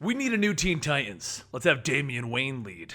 We need a new Teen Titans. Let's have Damian Wayne lead.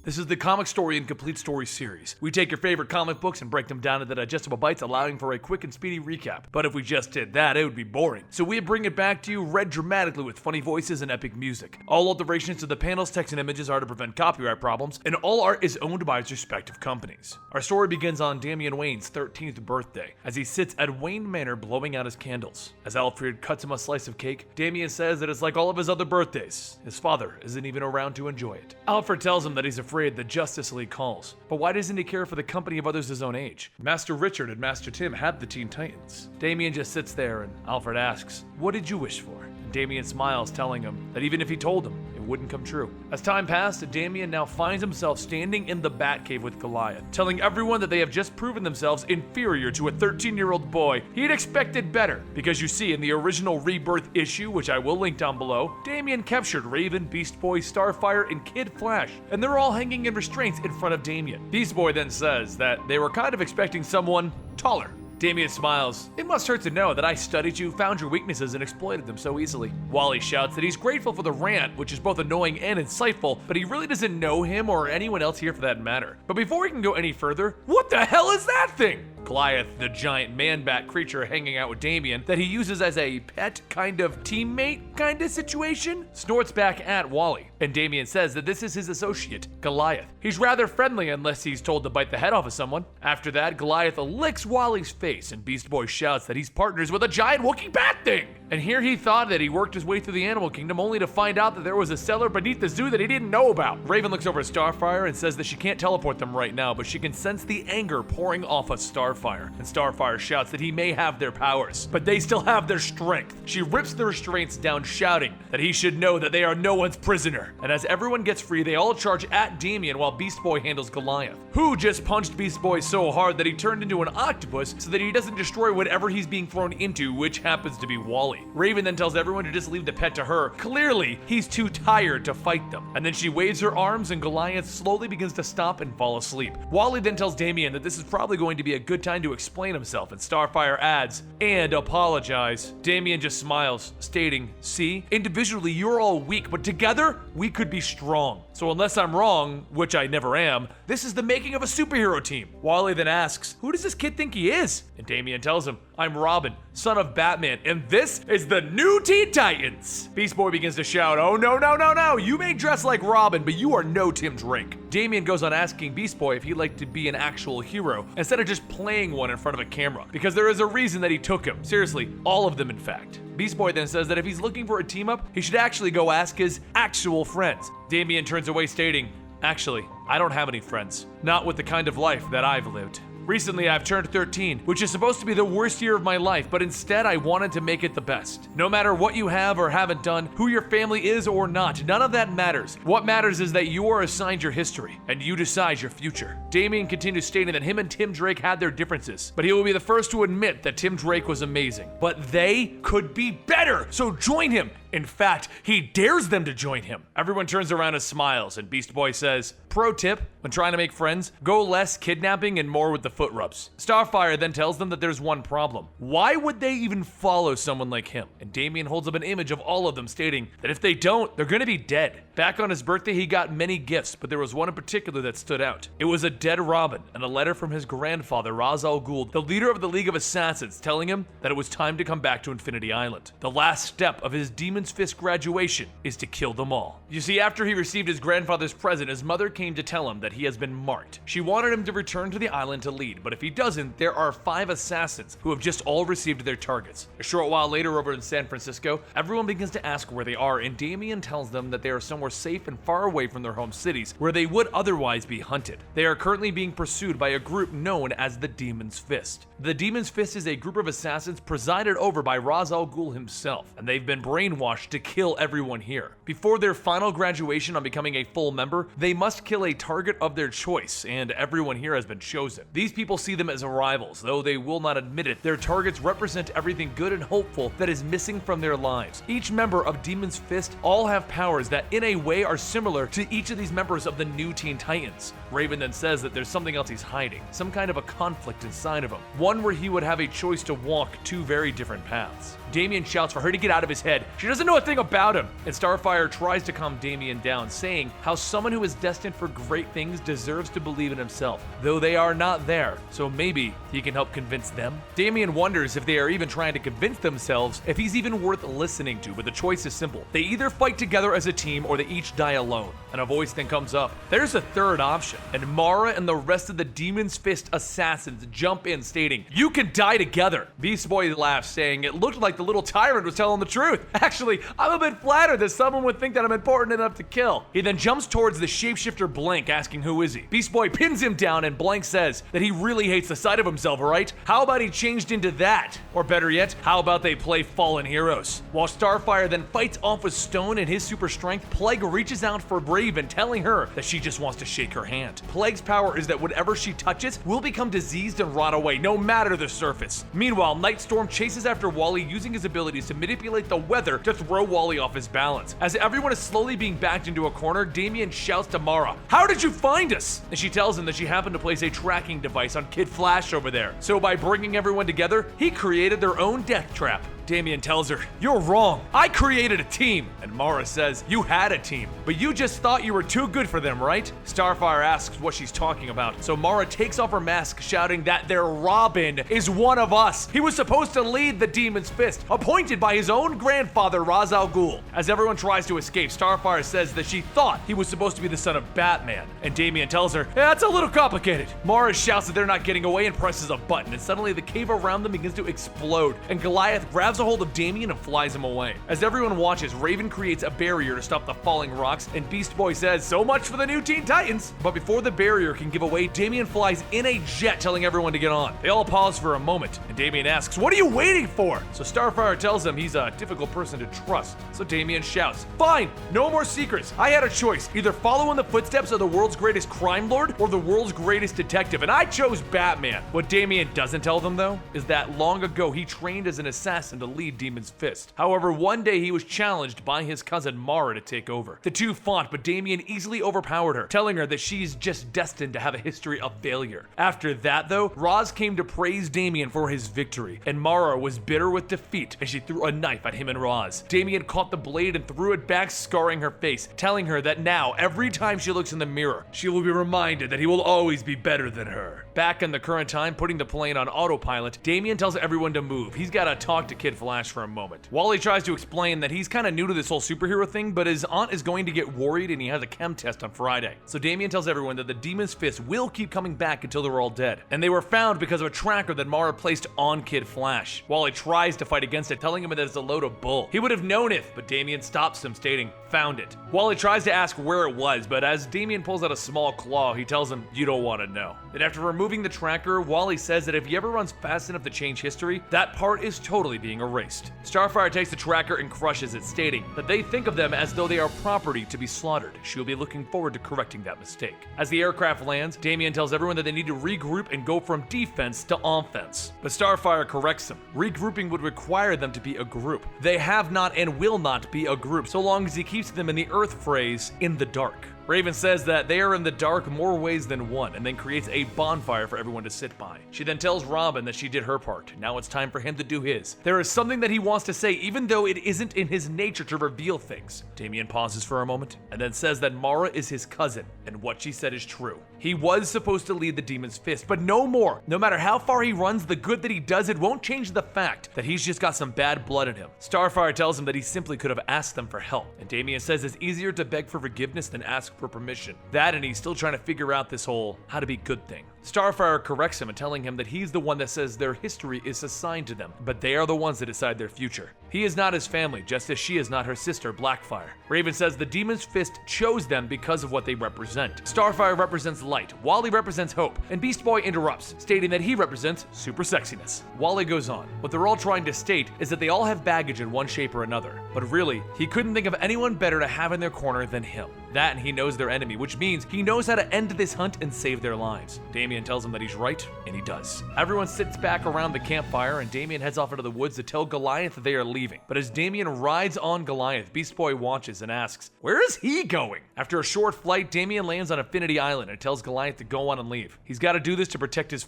This is the Comicstorian Complete Story series. We take your favorite comic books and break them down into digestible bites, allowing for a quick and speedy recap. But if we just did that, it would be boring. So we bring it back to you read dramatically with funny voices and epic music. All alterations to the panels, text, and images are to prevent copyright problems, and all art is owned by its respective companies. Our story begins on Damian Wayne's 13th birthday, as he sits at Wayne Manor blowing out his candles. As Alfred cuts him a slice of cake, Damian says that it's like all of his other birthdays. His father isn't even around to enjoy it. Alfred tells him that he's afraid the Justice League calls, but why doesn't he care for the company of others his own age? Master Richard and Master Tim had the Teen Titans. Damian just sits there and Alfred asks, "What did you wish for?" And Damian smiles, telling him that even if he told him, it wouldn't come true. As time passed, Damian now finds himself standing in the Batcave with Goliath, telling everyone that they have just proven themselves inferior to a 13-year-old boy. He'd expected better, because you see in the original Rebirth issue, which I will link down below, Damian captured Raven, Beast Boy, Starfire, and Kid Flash, and they're all hanging in restraints in front of Damian. Beast Boy then says that they were kind of expecting someone taller. Damian smiles. "It must hurt to know that I studied you, found your weaknesses, and exploited them so easily." Wally shouts that he's grateful for the rant, which is both annoying and insightful, but he really doesn't know him or anyone else here for that matter. But before we can go any further, what the hell is that thing? Goliath, the giant man-bat creature hanging out with Damian that he uses as a pet kind of teammate kind of situation, snorts back at Wally, and Damian says that this is his associate, Goliath. He's rather friendly unless he's told to bite the head off of someone. After that, Goliath licks Wally's face, and Beast Boy shouts that he's partners with a giant Wookiee bat thing. And here he thought that he worked his way through the animal kingdom only to find out that there was a cellar beneath the zoo that he didn't know about. Raven looks over at Starfire and says that she can't teleport them right now, but she can sense the anger pouring off of Starfire. And Starfire shouts that he may have their powers, but they still have their strength. She rips the restraints down, shouting that he should know that they are no one's prisoner. And as everyone gets free, they all charge at Damian while Beast Boy handles Goliath, who just punched Beast Boy so hard that he turned into an octopus so that he doesn't destroy whatever he's being thrown into, which happens to be Wally. Raven then tells everyone to just leave the pet to her. Clearly, he's too tired to fight them. And then she waves her arms and Goliath slowly begins to stop and fall asleep. Wally then tells Damian that this is probably going to be a good time to explain himself, and Starfire adds, "and apologize." Damian just smiles, stating, "See, individually you're all weak, but together we could be strong. So unless I'm wrong, which I never am, this is the making of a superhero team." Wally then asks, "Who does this kid think he is?" And Damian tells him, "I'm Robin, son of Batman, and this is the new Teen Titans." Beast Boy begins to shout, "Oh no, no, no, no, you may dress like Robin, but you are no Tim Drake." Damian goes on asking Beast Boy if he'd like to be an actual hero instead of just playing one in front of a camera, because there is a reason that he took him. Seriously, all of them in fact. Beast Boy then says that if he's looking for a team up, he should actually go ask his actual friends. Damian turns away stating, "Actually, I don't have any friends. Not with the kind of life that I've lived. Recently, I've turned 13, which is supposed to be the worst year of my life, but instead I wanted to make it the best. No matter what you have or haven't done, who your family is or not, none of that matters. What matters is that you are assigned your history, and you decide your future." Damian continues stating that him and Tim Drake had their differences, but he will be the first to admit that Tim Drake was amazing. But they could be better, so join him. In fact, he dares them to join him. Everyone turns around and smiles, and Beast Boy says, "Pro tip, when trying to make friends, go less kidnapping and more with the foot rubs." Starfire then tells them that there's one problem. Why would they even follow someone like him? And Damian holds up an image of all of them, stating that if they don't, they're gonna be dead. Back on his birthday, he got many gifts, but there was one in particular that stood out. It was a dead Robin and a letter from his grandfather, Ra's al Ghul, the leader of the League of Assassins, telling him that it was time to come back to Infinity Island. The last step of his Demon's Fist graduation is to kill them all. You see, after he received his grandfather's present, his mother came to tell him that he has been marked. She wanted him to return to the island to lead, but if he doesn't, there are 5 assassins who have just all received their targets. A short while later, over in San Francisco, everyone begins to ask where they are, and Damian tells them that they are somewhere safe and far away from their home cities, where they would otherwise be hunted. They are currently being pursued by a group known as the Demon's Fist. The Demon's Fist is a group of assassins presided over by Ra's al Ghul himself, and they've been brainwashed brainwashed to kill everyone here. Before their final graduation on becoming a full member, they must kill a target of their choice, and everyone here has been chosen. These people see them as rivals, though they will not admit it. Their targets represent everything good and hopeful that is missing from their lives. Each member of Demon's Fist all have powers that in a way are similar to each of these members of the new Teen Titans. Raven then says that there's something else he's hiding, some kind of a conflict inside of him, one where he would have a choice to walk two very different paths. Damian shouts for her to get out of his head. She doesn't know a thing about him. And Starfire tries to calm Damian down, saying how someone who is destined for great things deserves to believe in himself, though they are not there, so maybe he can help convince them. Damian wonders if they are even trying to convince themselves if he's even worth listening to, but the choice is simple. They either fight together as a team or they each die alone. And a voice then comes up. There's a third option. And Mara and the rest of the Demon's Fist assassins jump in, stating, "You can die together." Beast Boy laughs, saying it looked like the little tyrant was telling the truth. Actually, I'm a bit flattered that someone would think that I'm important enough to kill. He then jumps towards the shapeshifter Blank, asking who is he. Beast Boy pins him down and Blank says that he really hates the sight of himself, right? How about he changed into that? Or better yet, how about they play fallen heroes? While Starfire then fights off with Stone and his super strength, Plague reaches out for Raven, telling her that she just wants to shake her hand. Plague's power is that whatever she touches will become diseased and rot away, no matter the surface. Meanwhile, Nightstorm chases after Wally, using his abilities to manipulate the weather to throw Wally off his balance. As everyone is slowly being backed into a corner, Damian shouts to Mara, "How did you find us?" And she tells him that she happened to place a tracking device on Kid Flash over there. So by bringing everyone together, he created their own death trap. Damian tells her, "You're wrong. I created a team." And Mara says, "You had a team, but you just thought you were too good for them, right?" Starfire asks what she's talking about. So Mara takes off her mask, shouting that their Robin is one of us. He was supposed to lead the Demon's Fist, appointed by his own grandfather, Ra's al Ghul. As everyone tries to escape, Starfire says that she thought he was supposed to be the son of Batman. And Damian tells her, "Yeah, that's a little complicated." Mara shouts that they're not getting away and presses a button, and suddenly the cave around them begins to explode, and Goliath grabs a hold of Damian and flies him away. As everyone watches, Raven creates a barrier to stop the falling rocks, and Beast Boy says, "So much for the new Teen Titans." But before the barrier can give away, Damian flies in a jet, telling everyone to get on. They all pause for a moment, and Damian asks, "What are you waiting for?" So Starfire tells him he's a difficult person to trust. So Damian shouts, "Fine, no more secrets. I had a choice, either follow in the footsteps of the world's greatest crime lord or the world's greatest detective, and I chose Batman." What Damian doesn't tell them, though, is that long ago he trained as an assassin to lead Demon's Fist. However, one day he was challenged by his cousin Mara to take over. The two fought, but Damian easily overpowered her, telling her that she's just destined to have a history of failure. After that, though, Roz came to praise Damian for his victory, and Mara was bitter with defeat as she threw a knife at him and Roz. Damian caught the blade and threw it back, scarring her face, telling her that now, every time she looks in the mirror, she will be reminded that he will always be better than her. Back in the current time, putting the plane on autopilot, Damian tells everyone to move. He's gotta talk to Kid Flash for a moment. Wally tries to explain that he's kind of new to this whole superhero thing, but his aunt is going to get worried and he has a chem test on Friday. So Damian tells everyone that the Demon's Fist will keep coming back until they're all dead. And they were found because of a tracker that Mara placed on Kid Flash. Wally tries to fight against it, telling him that it's a load of bull. He would have known it, but Damian stops him, stating, "Found it." Wally tries to ask where it was, but as Damian pulls out a small claw, he tells him, "You don't want to know." And after removing the tracker, Wally says that if he ever runs fast enough to change history, that part is totally being erased. Starfire takes the tracker and crushes it, stating that they think of them as though they are property to be slaughtered. She'll be looking forward to correcting that mistake. As the aircraft lands, Damian tells everyone that they need to regroup and go from defense to offense. But Starfire corrects him. Regrouping would require them to be a group. They have not and will not be a group so long as he keeps them, in the Earth phrase, in the dark. Raven says that they are in the dark more ways than one, and then creates a bonfire for everyone to sit by. She then tells Robin that she did her part. Now it's time for him to do his. There is something that he wants to say, even though it isn't in his nature to reveal things. Damian pauses for a moment, and then says that Mara is his cousin, and what she said is true. He was supposed to lead the Demon's Fist, but no more. No matter how far he runs, the good that he does, it won't change the fact that he's just got some bad blood in him. Starfire tells him that he simply could have asked them for help, and Damian says it's easier to beg for forgiveness than ask for permission. That, and he's still trying to figure out this whole how to be good thing. Starfire corrects him and telling him that he's the one that says their history is assigned to them, but they are the ones that decide their future. He is not his family, just as she is not her sister, Blackfire. Raven says the Demon's Fist chose them because of what they represent. Starfire represents light, Wally represents hope, and Beast Boy interrupts, stating that he represents super sexiness. Wally goes on. What they're all trying to state is that they all have baggage in one shape or another, but really, he couldn't think of anyone better to have in their corner than him. That and he knows their enemy, which means he knows how to end this hunt and save their lives. Damian tells him that he's right, and he does. Everyone sits back around the campfire, and Damian heads off into the woods to tell Goliath that they are leaving. But as Damian rides on Goliath, Beast Boy watches and asks, where is he going? After a short flight, Damian lands on Infinity Island and tells Goliath to go on and leave. He's got to do this to protect his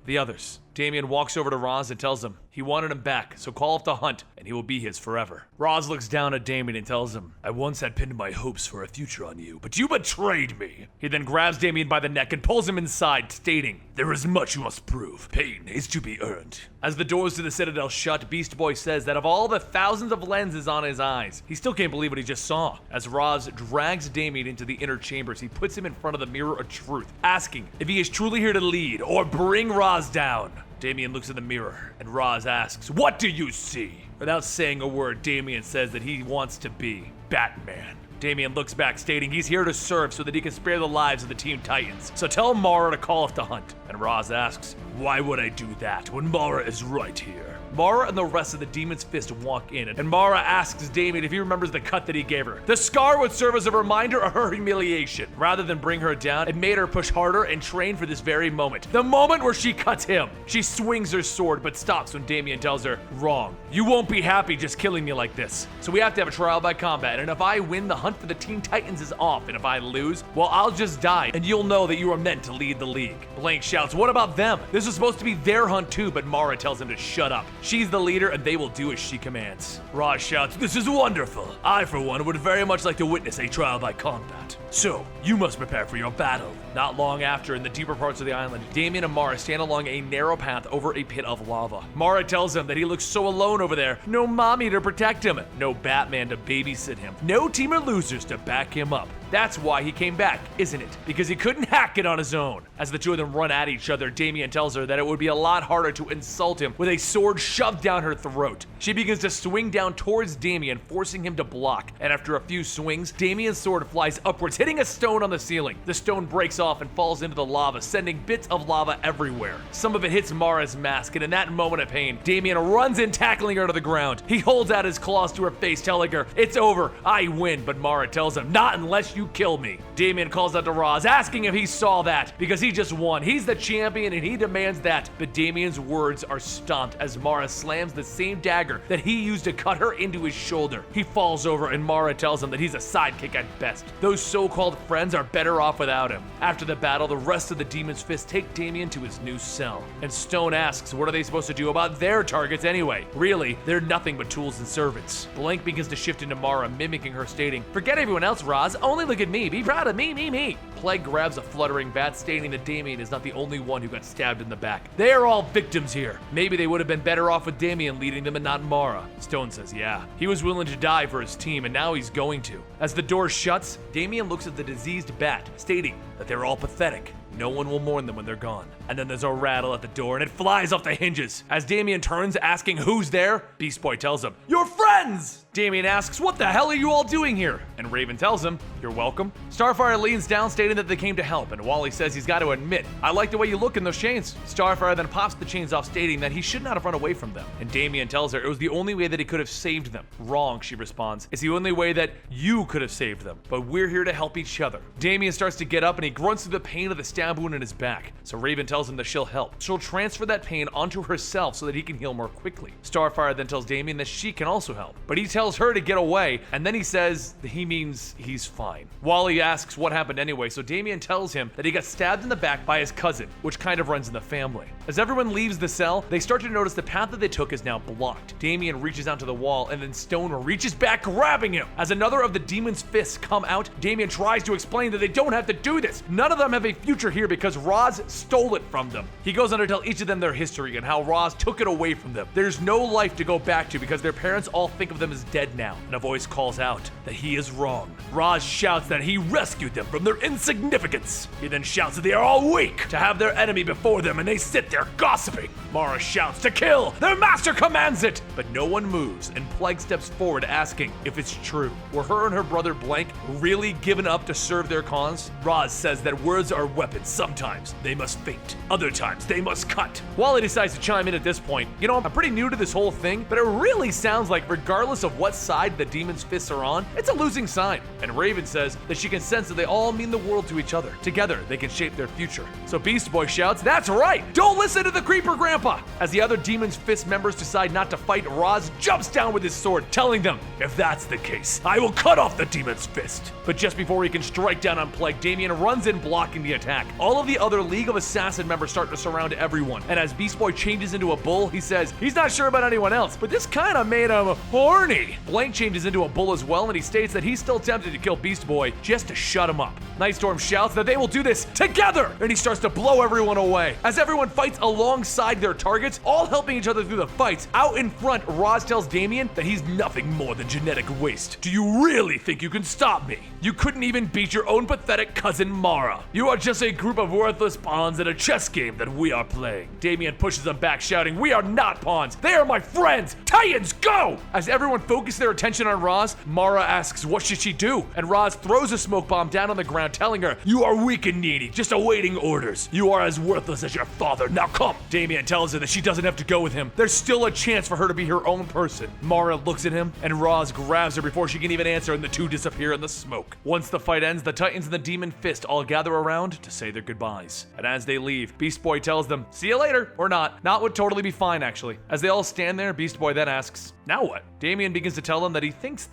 the others. Damian walks over to Roz and tells him he wanted him back, so call off the hunt and he will be his forever. Roz looks down at Damian and tells him, I once had pinned my hopes for a future on you, but you betrayed me. He then grabs Damian by the neck and pulls him inside, stating, there is much you must prove. Pain is to be earned. As the doors to the Citadel shut, Beast Boy says that of all the thousands of lenses on his eyes, he still can't believe what he just saw. As Roz drags Damian into the inner chambers, he puts him in front of the Mirror of Truth, asking if he is truly here to lead or bring Roz down. Damian looks in the mirror, and Roz asks, what do you see? Without saying a word, Damian says that he wants to be Batman. Damian looks back, stating he's here to serve so that he can spare the lives of the Teen Titans. So tell Mara to call off the hunt. And Roz asks, why would I do that when Mara is right here? Mara and the rest of the Demon's Fist walk in, and Mara asks Damian if he remembers the cut that he gave her. The scar would serve as a reminder of her humiliation. Rather than bring her down, it made her push harder and train for this very moment. The moment where she cuts him. She swings her sword, but stops when Damian tells her, wrong. You won't be happy just killing me like this. So we have to have a trial by combat, and if I win, the hunt for the Teen Titans is off, and if I lose, well, I'll just die, and you'll know that you are meant to lead the league. Blank shouts, what about them? This is supposed to be their hunt too, but Mara tells him to shut up. She's the leader, and they will do as she commands. Roz shouts, this is wonderful. I, for one, would very much like to witness a trial by combat. So, you must prepare for your battle. Not long after, in the deeper parts of the island, Damian and Mara stand along a narrow path over a pit of lava. Mara tells him that he looks so alone over there. No mommy to protect him. No Batman to babysit him. No team of losers to back him up. That's why he came back, isn't it? Because he couldn't hack it on his own. As the two of them run at each other, Damian tells her that it would be a lot harder to insult him with a sword shoved down her throat. She begins to swing down towards Damian, forcing him to block. And after a few swings, Damian's sword flies upwards, hitting a stone on the ceiling. The stone breaks off and falls into the lava, sending bits of lava everywhere. Some of it hits Mara's mask, and in that moment of pain, Damian runs in, tackling her to the ground. He holds out his claws to her face, telling her, it's over, I win, but Mara tells him, not unless you kill me. Damian calls out to Roz, asking if he saw that, because he just won. He's the champion and he demands that, but Damian's words are stomped as Mara slams the same dagger that he used to cut her into his shoulder. He falls over and Mara tells him that he's a sidekick at best. Those so-called friends are better off without him. After the battle, the rest of the Demon's Fist take Damian to his new cell. And Stone asks, what are they supposed to do about their targets anyway? Really, they're nothing but tools and servants. Blank begins to shift into Mara, mimicking her, stating, forget everyone else, Roz, only look at me, be proud of me. Plague grabs a fluttering bat, stating that Damian is not the only one who got stabbed in the back. They are all victims here. Maybe they would have been better off with Damian leading them and not Mara. Stone says, yeah. He was willing to die for his team, and now he's going to. As the door shuts, Damian looks at the diseased bat, stating that they're all pathetic. No one will mourn them when they're gone. And then there's a rattle at the door and it flies off the hinges. As Damian turns, asking who's there, Beast Boy tells him, your friends! Damian asks, what the hell are you all doing here? And Raven tells him, you're welcome. Starfire leans down, stating that they came to help, and Wally says he's got to admit, I like the way you look in those chains. Starfire then pops the chains off, stating that he should not have run away from them. And Damian tells her it was the only way that he could have saved them. Wrong, she responds. It's the only way that you could have saved them, but we're here to help each other. Damian starts to get up and he grunts through the pain of the stab wound in his back. So Raven tells him that she'll help. She'll transfer that pain onto herself so that he can heal more quickly. Starfire then tells Damian that she can also help, but he tells her to get away, and then he says that he means he's fine. Wally asks what happened anyway, so Damian tells him that he got stabbed in the back by his cousin, which kind of runs in the family. As everyone leaves the cell, they start to notice the path that they took is now blocked. Damian reaches out to the wall, and then Stone reaches back, grabbing him. As another of the Demon's Fists come out, Damian tries to explain that they don't have to do this. None of them have a future here because Roz stole it from them. He goes on to tell each of them their history and how Roz took it away from them. There's no life to go back to because their parents all think of them as dead now, and a voice calls out that he is wrong. Roz shouts that he rescued them from their insignificance. He then shouts that they are all weak to have their enemy before them, and they sit there gossiping. Mara shouts to kill. Their master commands it, but no one moves, and Plague steps forward asking if it's true. Were her and her brother Blank really given up to serve their cause? Roz says that words are weapons. Sometimes they must faint, other times they must cut. Wally decides to chime in at this point. You know, I'm pretty new to this whole thing, but it really sounds like regardless of what side the Demon's Fists are on, it's a losing sign. And Raven says that she can sense that they all mean the world to each other. Together, they can shape their future. So Beast Boy shouts, "That's right! Don't listen to the Creeper Grandpa!" As the other Demon's Fist members decide not to fight, Roz jumps down with his sword, telling them, "If that's the case, I will cut off the Demon's Fist." But just before he can strike down on Plague, Damian runs in, blocking the attack. All of the other League of Assassin members start to surround everyone, and as Beast Boy changes into a bull, he says he's not sure about anyone else, but this kinda made him horny. Blank changes into a bull as well, and he states that he's still tempted to kill Beast Boy just to shut him up. Nightstorm shouts that they will do this together, and he starts to blow everyone away. As everyone fights alongside their targets, all helping each other through the fights, out in front, Roz tells Damian that he's nothing more than genetic waste. "Do you really think you can stop me? You couldn't even beat your own pathetic cousin Mara. You are just a group of worthless pawns in a chess game that we are playing." Damian pushes them back, shouting, "We are not pawns. They are my friends. Titans, go!" As everyone focuses their attention on Roz, Mara asks what should she do, and Roz throws a smoke bomb down on the ground, telling her, "You are weak and needy, just awaiting orders. You are as worthless as your father. Now come." Damian tells her that she doesn't have to go with him. There's still a chance for her to be her own person. Mara looks at him, and Roz grabs her before she can even answer, and the two disappear in the smoke. Once the fight ends, the Titans and the Demon Fist all gather around to say their goodbyes. And as they leave, Beast Boy tells them, "See you later," or not. Not would totally be fine, actually. As they all stand there, Beast Boy then asks, "Now what?" Damian begins to tell them that he thinks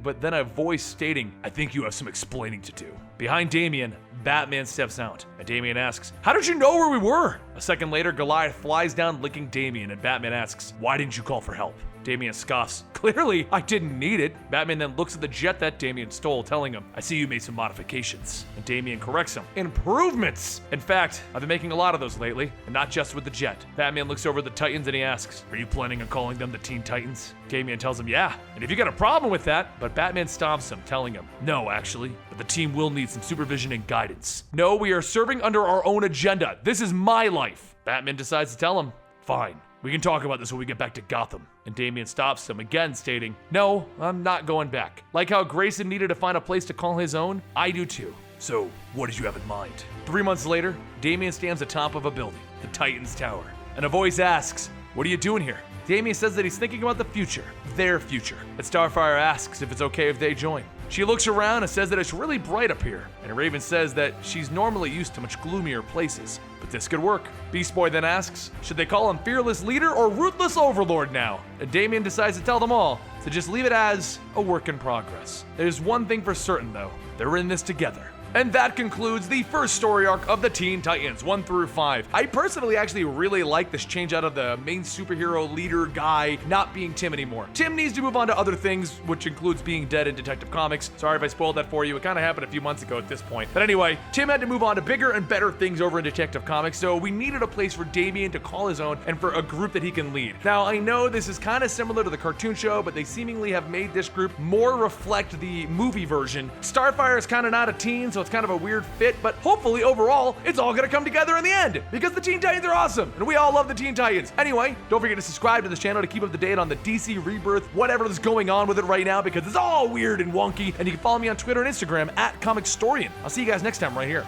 but then a voice stating, "I think you have some explaining to do." Behind Damian, Batman steps out, and Damian asks, "How did you know where we were?" A second later, Goliath flies down licking Damian, and Batman asks, "Why didn't you call for help?" Damian scoffs, "Clearly, I didn't need it." Batman then looks at the jet that Damian stole, telling him, "I see you made some modifications." And Damian corrects him, "Improvements! In fact, I've been making a lot of those lately, and not just with the jet." Batman looks over at the Titans and he asks, "Are you planning on calling them the Teen Titans?" Damian tells him, "Yeah, and if you got a problem with that," but Batman stomps him, telling him, "No, actually, but the team will need some supervision and guidance. No, we are serving under our own agenda. This is my life." Batman decides to tell him, "Fine. We can talk about this when we get back to Gotham." And Damian stops him again, stating, "No, I'm not going back. Like how Grayson needed to find a place to call his own, I do too. So, what did you have in mind?" 3 months later, Damian stands atop of a building, the Titans Tower, and a voice asks, "What are you doing here?" Damian says that he's thinking about the future, their future. And Starfire asks if it's okay if they join. She looks around and says that it's really bright up here, and Raven says that she's normally used to much gloomier places, but this could work. Beast Boy then asks, should they call him Fearless Leader or Ruthless Overlord now? And Damian decides to tell them all to just leave it as a work in progress. There's one thing for certain though, they're in this together. And that concludes the first story arc of the Teen Titans, 1 through 5. I personally actually really like this change out of the main superhero leader guy not being Tim anymore. Tim needs to move on to other things, which includes being dead in Detective Comics. Sorry if I spoiled that for you. It kind of happened a few months ago at this point. But anyway, Tim had to move on to bigger and better things over in Detective Comics, so we needed a place for Damian to call his own and for a group that he can lead. Now, I know this is kind of similar to the cartoon show, but they seemingly have made this group more reflect the movie version. Starfire is kind of not a teen, so it's kind of a weird fit, but hopefully overall, it's all gonna come together in the end, because the Teen Titans are awesome, and we all love the Teen Titans. Anyway, don't forget to subscribe to this channel to keep up to date on the DC Rebirth, whatever is going on with it right now, because it's all weird and wonky, and you can follow me on Twitter and Instagram at Comicstorian. I'll see you guys next time right here.